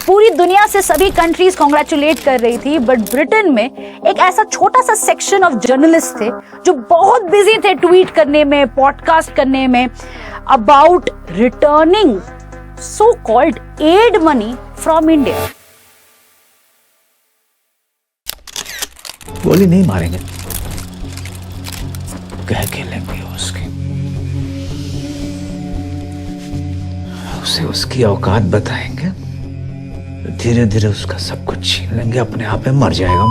पूरी दुनिया से सभी कंट्रीज कॉन्ग्रेचुलेट कर रही थी, बट ब्रिटेन में एक ऐसा छोटा सा सेक्शन ऑफ जर्नलिस्ट थे जो बहुत बिजी थे ट्वीट करने में, पॉडकास्ट करने में about returning so called aid money from India. गोली नहीं मारेंगे, कह के लेंगे उसकी, उसे उसकी औकात बताएंगे, धीरे धीरे उसका सब कुछ छीन लेंगे, अपने आप में मर जाएगा।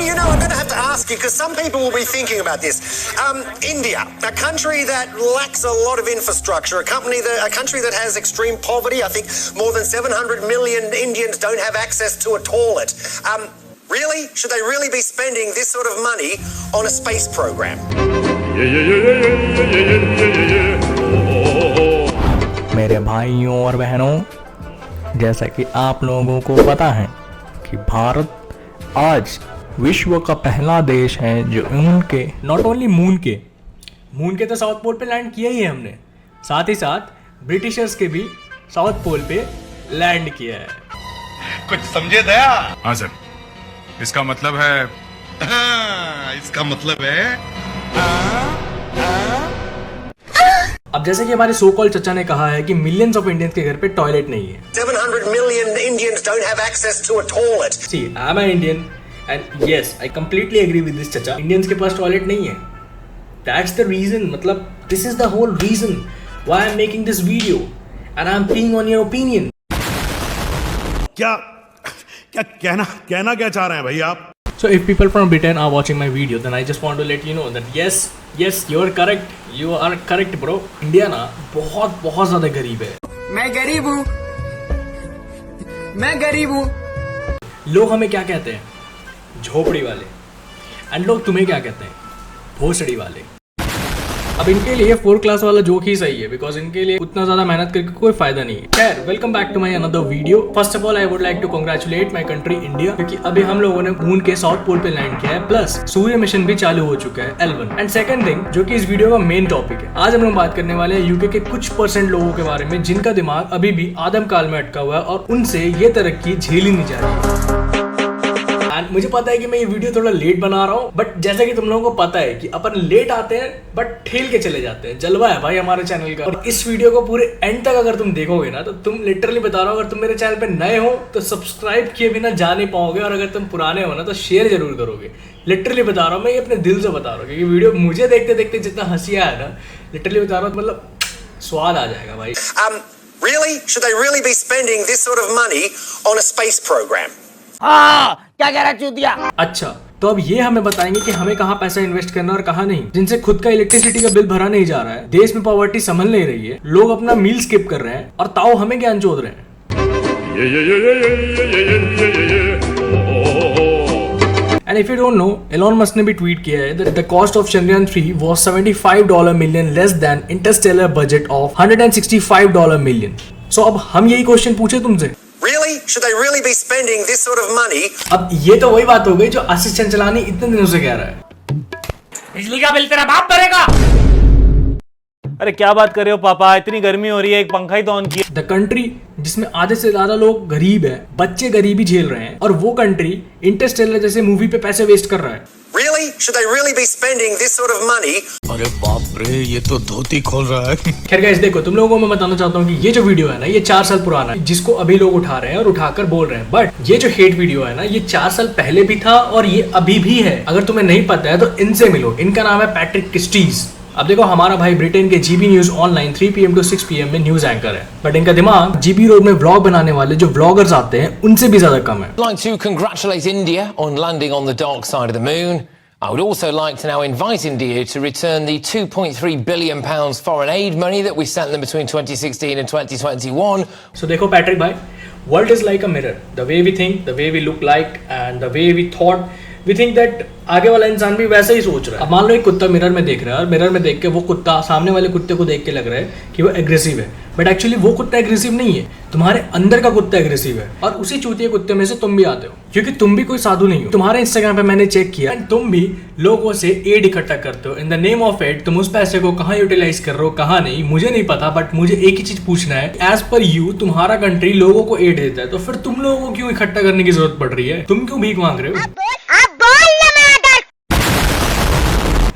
You know, I'm going to have to ask you because some people will be thinking about this. India, a country that lacks a lot of infrastructure, a country that has extreme poverty. I think more than 700 million Indians don't have access to a toilet. Really? Should they really be spending this sort of money on a space program? मेरे भाइयों और बहनों, जैसा कि आप लोगों को पता है कि भारत आज विश्व का पहला देश है जो उनके नॉट ओनली मून के तो साउथ पोल पे लैंड किया ही है हमने, साथ ही साथ ब्रिटिशर्स के भी साउथ पोल पे लैंड किया है। कुछ समझे दया? हाँ सर, इसका मतलब है अब जैसे कि हमारे सो कॉल्ड चचा ने कहा है कि मिलियंस ऑफ इंडियंस के घर पे टॉयलेट नहीं है। 700 million Indians don't have access to a toilet. See, I'm an Indian and yes, I completely agree with this चचा। इंडियंस के पास टॉयलेट नहीं है। That's the reason, मतलब this is the whole reason why I'm making this video and I'm being on your opinion। क्या कहना क्या चाह रहे हैं भाई आप? So if people from Britain are watching my video, then I just want to let you know that yes, you are correct, bro। India ना बहुत ज़्यादा गरीब है। मैं गरीब हूँ। लोग हमें क्या कहते हैं? झोपड़ी वाले। एंड लोग तुम्हें क्या कहते हैं? भोसड़ी वाले। अब इनके लिए 4 क्लास वाला जोक ही सही है, बिकॉज इनके लिए उतना ज्यादा मेहनत करके कोई फायदा नहीं है। खैर, welcome back to my another video. First of all I would like to congratulate my country India, क्योंकि अभी हम लोगों ने मून के साउथ पोल पे लैंड किया है, प्लस सूर्य मिशन भी चालू हो चुका है L1। एंड सेकंड थिंग, जो कि इस वीडियो का मेन टॉपिक है, आज हम लोग बात करने वाले हैं यूके के कुछ % लोगों के बारे में जिनका दिमाग अभी भी आदम काल में अटका हुआ है और उनसे ये तरक्की झेली नहीं जा रही है। मुझे पता है कि मैं ये वीडियो थोड़ा लेट बना रहा हूँ, बट जैसा कि तुम लोगों को पता है कि अपन लेट आते हैं बट ठेल के चले जाते हैं। जलवा है भाई हमारे चैनल का। और इस वीडियो को पूरे एंड तक अगर तुम देखोगे ना, तो तुम लिटरली बता रहा हो, अगर तुम मेरे चैनल पे नए हो तो सब्सक्राइब किए बिना जा नहीं पाओगे, और अगर तुम पुराने हो ना तो शेयर जरूर करोगे। लिटरली बता रहा हूँ, मैं ये अपने दिल से बता रहा हूँ, क्योंकि वीडियो मुझे देखते देखते जितना हंसी आया ना, लिटरली बता रहा हूँ, मतलब स्वाद आ जाएगा भाई। Really? Should they really be spending this sort of money on a space program? क्या कह रहा चूतिया? अच्छा, तो अब ये हमें बताएंगे कि हमें कहाँ पैसा इन्वेस्ट करना और कहाँ नहीं। जिनसे खुद का इलेक्ट्रिसिटी का बिल भरा नहीं जा रहा है, देश में पॉवर्टी संभल नहीं रही है, लोग अपना मील स्किप कर रहे हैं और ताऊ हमें ज्ञान चोद रहे हैं। And if you don't know, Elon Musk ने भी ट्वीट किया है that the cost of Chandrayaan 3 was $75 million less than interstellar budget of $165 million। So अब हम यही क्वेश्चन पूछे तुमसे, Really? Should they really be spending this sort of money? अब ये तो वही बात हो गई जो आशीष चंचलानी इतने दिनों से कह रहा है। बिजली का बिल तेरा बाप भरेगा। अरे क्या बात कर रहे हो पापा, इतनी गर्मी हो रही है, एक पंखा ही तो ऑन किया। द कंट्री जिसमें आधे से ज्यादा लोग गरीब हैं, बच्चे गरीबी झेल रहे हैं, और वो कंट्री इंटरस्टेलर जैसे मूवी पे पैसे वेस्ट कर रहा है। Really? Should they really be spending this sort of money? अरे बाप रे, ये तो धोती खोल रहा है। खैर गाइस, देखो तुम लोगों को मैं बताना चाहता हूँ कि ये जो वीडियो है ना, ये 4 साल पुराना है, जिसको अभी लोग उठा रहे हैं और उठाकर बोल रहे हैं। बट ये जो हेट वीडियो है ना, ये 4 साल पहले भी था और ये अभी भी है। अगर तुम्हें नहीं पता है तो इनसे मिलो। इनका नाम है पैट्रिक किस्टीज। अब देखो, हमारा भाई ब्रिटेन के GB news online 3 PM to 6 PM में न्यूज एंकर है, बट इनका दिमाग GB रोड में व्लॉग बनाने वाले जो व्लॉगर्स आते हैं उनसे भी ज्यादा कम है। I'd like to congratulate India on landing on the dark side of the moon. I would also like to now invite India to return the £2.3 billion foreign aid money that we sent them between 2016 and 2021. So देखो Patrick भाई, world is like a mirror. The way we think, the way we look like, and the way we thought we think that आगे वाला इंसान भी वैसे ही सोच रहा है। अब मान लो एक कुत्ता मिरर में देख रहा है और मिरर में देख के वो कुत्ता सामने वाले कुत्ते को देख के लग रहा है कि वो एग्रेसिव है, बट एक्चुअली वो कुत्ता एग्रेसिव नहीं है, तुम्हारे अंदर का कुत्ता एग्रेसिव है। और उसी चूतिए कुत्ते में से तुम भी आते हो, क्योंकि तुम भी कोई साधु नहीं हो। तुम्हारे इंस्टाग्राम पे मैंने चेक किया, तुम भी लोगों से एड इकट्ठा करते हो। In the name of aid तुम उस पैसे को कहाँ यूटिलाइज कर रहे हो, कहाँ नहीं, मुझे नहीं पता, बट मुझे एक ही चीज पूछना है, एज पर यू तुम्हारा कंट्री लोगों को एड देता है, तो फिर तुम लोगों को क्यों इकट्ठा करने की जरूरत पड़ रही है? तुम क्यों भीख मांग रहे हो?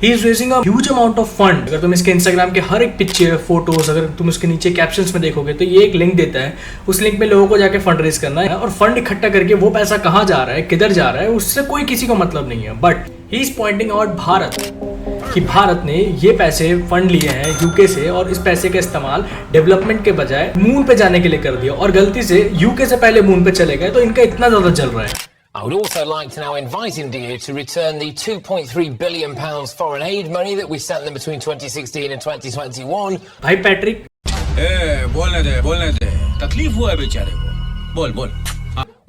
He is raising a huge amount of fund। अगर तुम इसके इंस्टाग्राम के हर एक पिक्चर, फोटोज, अगर तुम उसके नीचे कैप्शंस में देखोगे तो ये एक लिंक देता है, उस लिंक में लोगों को जाके फंड रेज करना है और फंड इकट्ठा करके वो पैसा कहाँ जा रहा है, किधर जा रहा है, उससे कोई किसी को मतलब नहीं है। But he is pointing out Bharat, कि भारत ने ये पैसे फंड लिए हैं यूके से और इस पैसे का इस्तेमाल डेवलपमेंट के बजाय मून पे जाने के लिए कर दिया, और गलती से यूके से पहले मून पे चले गए, तो इनका इतना ज्यादा चल रहा है। I would also like to now invite India to return the £2.3 billion foreign aid money that we sent them between 2016 and 2021. भाई पैट्रिक, बोलने दे तकलीफ हुआ है बेचारे को, बोल।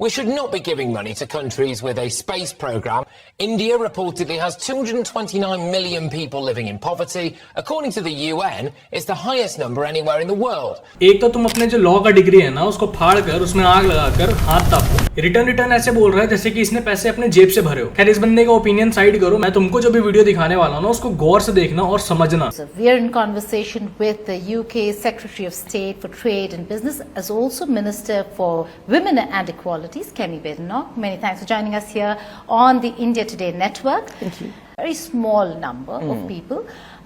We should not be giving money to countries with a space program. India reportedly has 229 million people living in poverty. According to the UN, it's the highest number anywhere in the world. एक तो तुम अपने जो law का degree है ना उसको फाड़ कर उसमें आग लगाकर हाथ तापो। रिटर्न ऐसे बोल रहा है जैसे कि इसने पैसे अपने जेब से भरे हो। खैर इस बंदे का ओपिनियन साइड करो, मैं तुमको जो भी वीडियो दिखाने वाला हूँ ना उसको गौर से देखना और समझना। We are in conversation with the UK Secretary of State for Trade and Business, as also Minister for Women and Equality, Kemi Badenoch. Many thanks for joining us here on the India Today network. Thank you. A very small number of people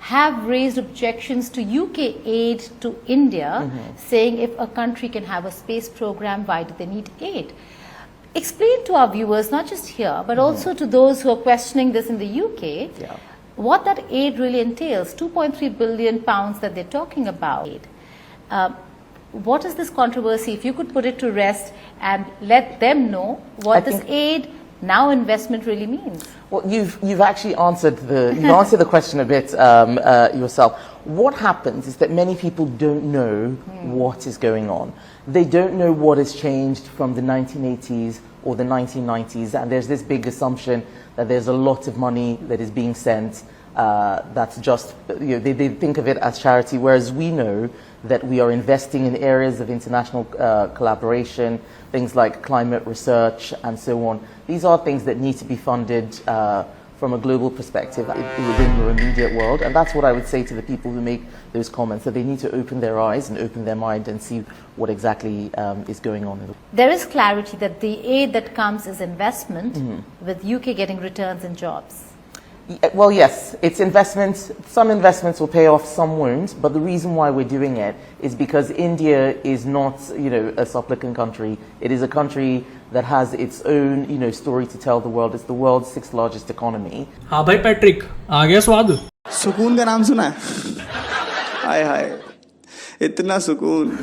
have raised objections to UK aid to India, saying if a country can have a space program, why do they need aid? Explain to our viewers, not just here, but also to those who are questioning this in the UK, what that aid really entails. 2.3 billion pounds that they're talking about. What is this controversy? If you could put it to rest and let them know what this aid, now investment, really means. Well, you've actually answered the question a bit yourself. What happens is that many people don't know what is going on. They don't know what has changed from the 1980s or the 1990s, and there's this big assumption that there's a lot of money that is being sent. That's just, they think of it as charity, whereas we know that we are investing in areas of international collaboration, things like climate research and so on. These are things that need to be funded from a global perspective within your immediate world, and that's what I would say to the people who make those comments, that they need to open their eyes and open their mind and see what exactly is going on. There is clarity that the aid that comes is investment, with UK getting returns in jobs. Well, yes, it's investments. Some investments will pay off, some won't. But the reason why we're doing it is because India is not, a supplicant country. It is a country that has its own, story to tell the world. It's the world's 6th largest economy. हाँ भाई Patrick, आ गया स्वाद? सुकून का नाम सुना है? हाय हाय, इतना सुकून।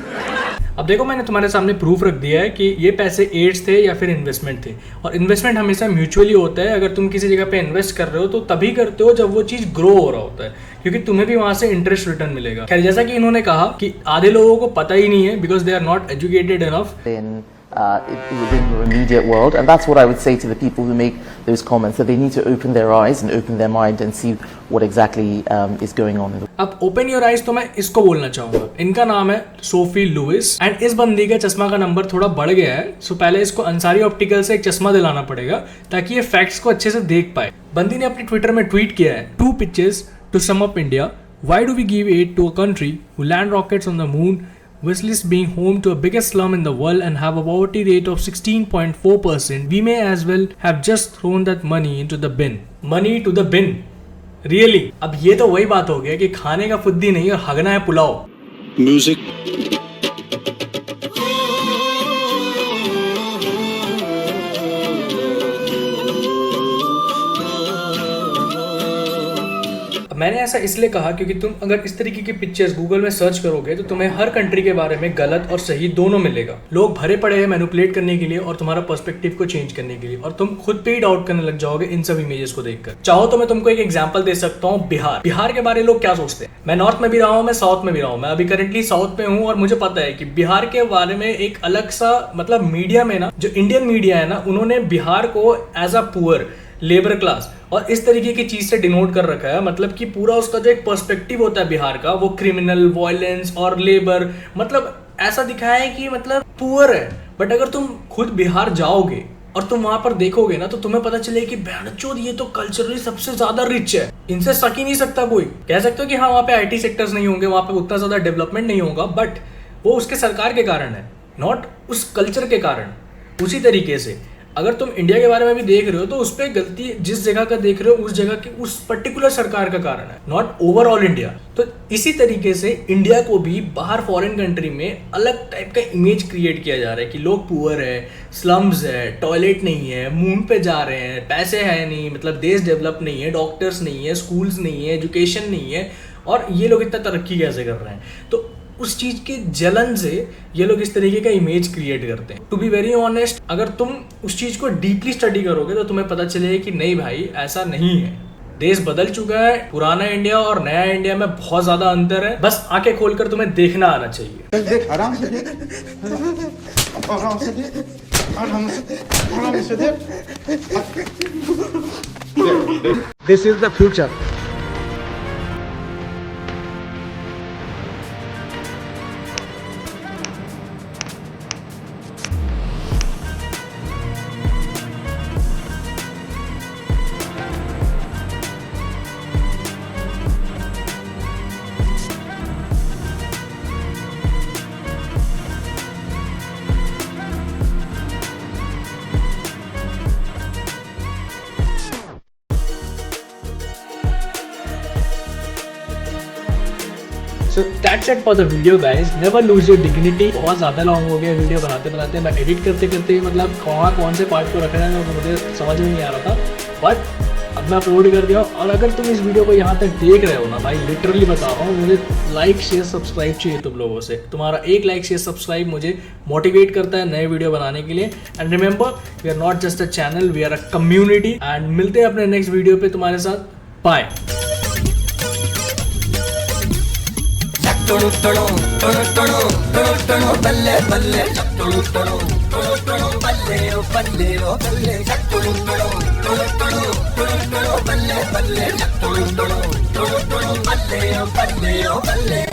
अब देखो मैंने तुम्हारे सामने प्रूफ रख दिया है कि ये पैसे एड्स थे या फिर इन्वेस्टमेंट थे, और इन्वेस्टमेंट हमेशा म्यूचुअली होता है। अगर तुम किसी जगह पे इन्वेस्ट कर रहे हो तो तभी करते हो जब वो चीज ग्रो हो रहा होता है, क्योंकि तुम्हें भी वहां से इंटरेस्ट रिटर्न मिलेगा। खैर जैसा कि इन्होंने कहा कि आधे लोगों को पता ही नहीं है because they are not educated enough within your immediate world, and that's what I would say to the people who make those comments, that they need to open their eyes and open their mind and see what exactly is going on. अब open your eyes तो मैं इसको बोलना चाहूंगा। इनका नाम है Sophie Louis, and इस बंदी का चश्मा का नंबर थोड़ा बढ़ गया है, सो पहले इसको अंसारी ऑप्टिकल से एक चश्मा दिलाना पड़ेगा ताकि ये फैक्ट्स को अच्छे से देख पाए। बंदी ने अपने ट्विटर में ट्वीट किया है, 2 pictures to sum up India. Why do we give aid to a country who land rockets on the moon, Whistles being home to the biggest slum in the world and have a poverty rate of 16.4%, we may as well have just thrown that money into the bin. Money to the bin. Really? अब ये तो वही बात हो गया कि खाने का फुद्दी नहीं और हगना है पुलाव। म्यूजिक मैंने ऐसा इसलिए कहा क्योंकि तुम अगर इस तरीके की पिक्चर्स गूगल में सर्च करोगे तो तुम्हें हर कंट्री के बारे में गलत और सही दोनों मिलेगा। लोग भरे पड़े हैं मैनिपुलेट करने के लिए और तुम्हारा पर्सपेक्टिव को चेंज करने के लिए, और तुम खुद पे ही डाउट करने लग जाओगे इन सब इमेजेस को देखकर। चाहो तो मैं तुमको एक एग्जांपल दे सकता हूँ। बिहार के बारे में लोग क्या सोचते हैं? मैं नॉर्थ में भी रहा हूँ, मैं साउथ में भी रहा हूँ, मैं अभी करंटली साउथ में हूँ, और मुझे पता है कि बिहार के बारे में एक अलग सा मतलब मीडिया में ना, जो इंडियन मीडिया है ना, उन्होंने बिहार को as a poor labour class, और इस तरीके की चीज से डिनोट कर रखा है। मतलब कि पूरा उसका जो एक पर्सपेक्टिव होता है बिहार का, वो क्रिमिनल, वायलेंस और लेबर, मतलब ऐसा दिखाया है कि मतलब पुअर है। बट अगर तुम खुद बिहार जाओगे और तुम वहां पर देखोगे ना, तो तुम्हें पता चले कि भैंचोद ये तो कल्चरली सबसे ज्यादा रिच है, इनसे सक ही नहीं सकता कोई। कह सकते हो कि हाँ वहाँ पे IT सेक्टर्स नहीं होंगे, वहाँ पे उतना ज्यादा डेवलपमेंट नहीं होगा, बट वो उसके सरकार के कारण है, नॉट उस कल्चर के कारण। उसी तरीके से अगर तुम इंडिया के बारे में भी देख रहे हो, तो उस पर गलती जिस जगह का देख रहे हो उस जगह की उस पर्टिकुलर सरकार का कारण है, नॉट ओवरऑल इंडिया। तो इसी तरीके से इंडिया को भी बाहर फॉरेन कंट्री में अलग टाइप का इमेज क्रिएट किया जा रहा है कि लोग पुअर है, स्लम्स है, टॉयलेट नहीं है, मून पे जा रहे हैं, पैसे है नहीं, मतलब देश डेवलप नहीं है, डॉक्टर्स नहीं है, स्कूल्स नहीं है, एजुकेशन नहीं है, और ये लोग इतना तरक्की कैसे कर रहे हैं। तो उस चीज के जलन से ये लोग इस तरीके का इमेज क्रिएट करते हैं। टू बी वेरी ऑनेस्ट, अगर तुम उस चीज को डीपली स्टडी करोगे तो तुम्हें पता चलेगा कि नहीं भाई, ऐसा नहीं है। देश बदल चुका है, पुराना इंडिया और नया इंडिया में बहुत ज्यादा अंतर है। बस आंखें खोलकर तुम्हें देखना आना चाहिए। देख आराम से देख, आराम से देख, आराम से देख। This is the future. So that's it for the video guys. Never lose your dignity. बहुत ज़्यादा लॉन्ग हो गया वीडियो बनाते मैं एडिट करते मतलब कौन से पार्ट को रखना है वो मुझे समझ में नहीं आ रहा था, बट अब मैं अपलोड कर दिया। और अगर तुम इस वीडियो को यहाँ तक देख रहे हो ना भाई, लिटरली बता रहा हूँ, मुझे लाइक शेयर सब्सक्राइब चाहिए तुम लोगों से। तुम्हारा एक लाइक शेयर सब्सक्राइब मुझे मोटिवेट करता है नए वीडियो बनाने के लिए। And remember, we are not just a channel, we are a community. And मिलते हैं अपने नेक्स्ट वीडियो पे तुम्हारे साथ। बाय। बल्ले बल्ले बल्ले बल्ले